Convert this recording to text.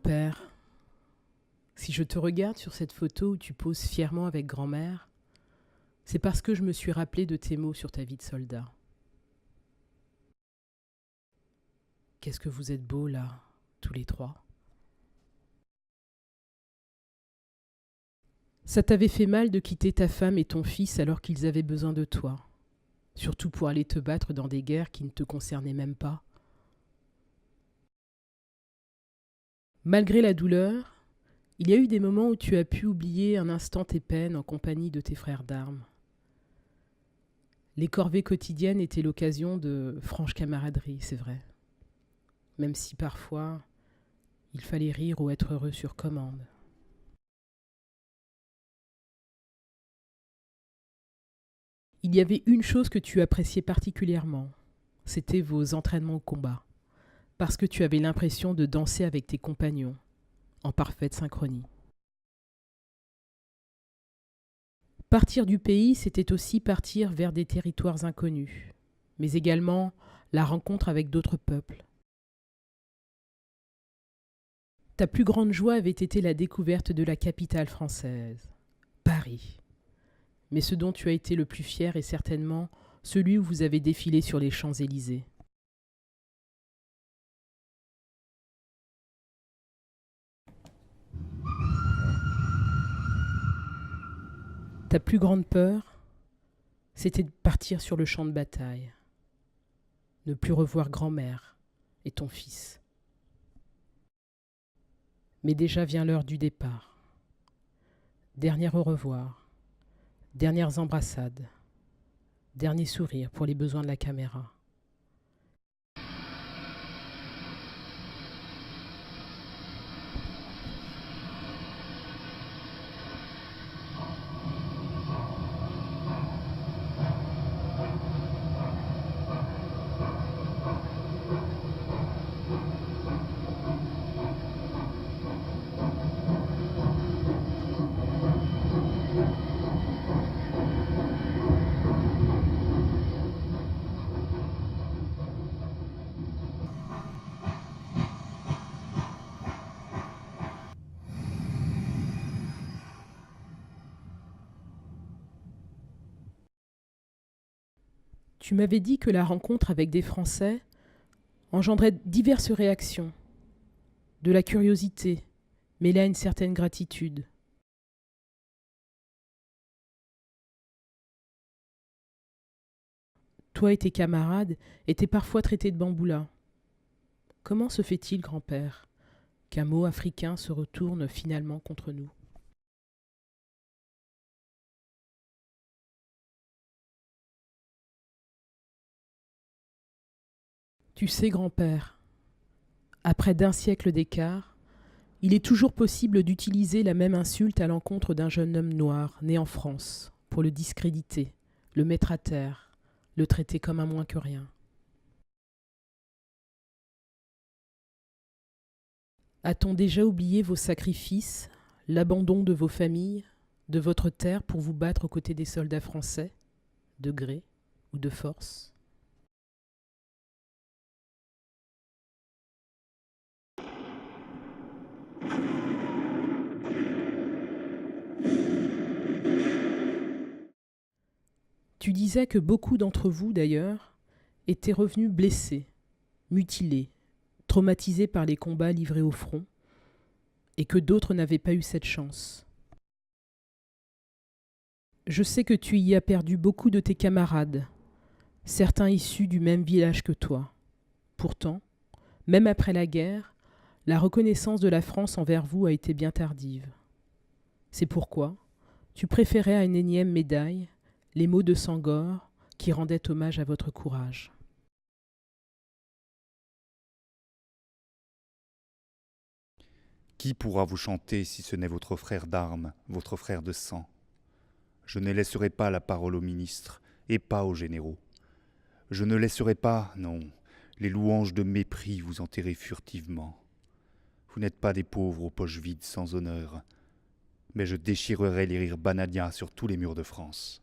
Grand-père, si je te regarde sur cette photo où tu poses fièrement avec grand-mère, c'est parce que je me suis rappelé de tes mots sur ta vie de soldat. Qu'est-ce que vous êtes beaux là, tous les trois. Ça t'avait fait mal de quitter ta femme et ton fils alors qu'ils avaient besoin de toi, surtout pour aller te battre dans des guerres qui ne te concernaient même pas. Malgré la douleur, il y a eu des moments où tu as pu oublier un instant tes peines en compagnie de tes frères d'armes. Les corvées quotidiennes étaient l'occasion de franche camaraderie, c'est vrai. Même si parfois, il fallait rire ou être heureux sur commande. Il y avait une chose que tu appréciais particulièrement, c'était vos entraînements au combat, parce que tu avais l'impression de danser avec tes compagnons, en parfaite synchronie. Partir du pays, c'était aussi partir vers des territoires inconnus, mais également la rencontre avec d'autres peuples. Ta plus grande joie avait été la découverte de la capitale française, Paris. Mais ce dont tu as été le plus fier est certainement celui où vous avez défilé sur les Champs-Élysées. Ta plus grande peur, c'était de partir sur le champ de bataille, ne plus revoir grand-mère et ton fils. Mais déjà vient l'heure du départ. Dernier au revoir, dernières embrassades, dernier sourire pour les besoins de la caméra. Tu m'avais dit que la rencontre avec des Français engendrait diverses réactions, de la curiosité, mêlée à une certaine gratitude. Toi et tes camarades étaient parfois traités de bamboula. Comment se fait-il, grand-père, qu'un mot africain se retourne finalement contre nous? Tu sais, grand-père, après d'un siècle d'écart, il est toujours possible d'utiliser la même insulte à l'encontre d'un jeune homme noir né en France pour le discréditer, le mettre à terre, le traiter comme un moins que rien. A-t-on déjà oublié vos sacrifices, l'abandon de vos familles, de votre terre pour vous battre aux côtés des soldats français, de gré ou de force? Tu disais que beaucoup d'entre vous, d'ailleurs, étaient revenus blessés, mutilés, traumatisés par les combats livrés au front, et que d'autres n'avaient pas eu cette chance. Je sais que tu y as perdu beaucoup de tes camarades, certains issus du même village que toi. Pourtant, même après la guerre, la reconnaissance de la France envers vous a été bien tardive. C'est pourquoi tu préférais à une énième médaille les mots de Senghor qui rendaient hommage à votre courage. Qui pourra vous chanter si ce n'est votre frère d'armes, votre frère de sang? Je ne laisserai pas la parole aux ministres et pas aux généraux. Je ne laisserai pas, non, les louanges de mépris vous enterrer furtivement. Vous n'êtes pas des pauvres aux poches vides sans honneur, mais je déchirerai les rires banadiens sur tous les murs de France.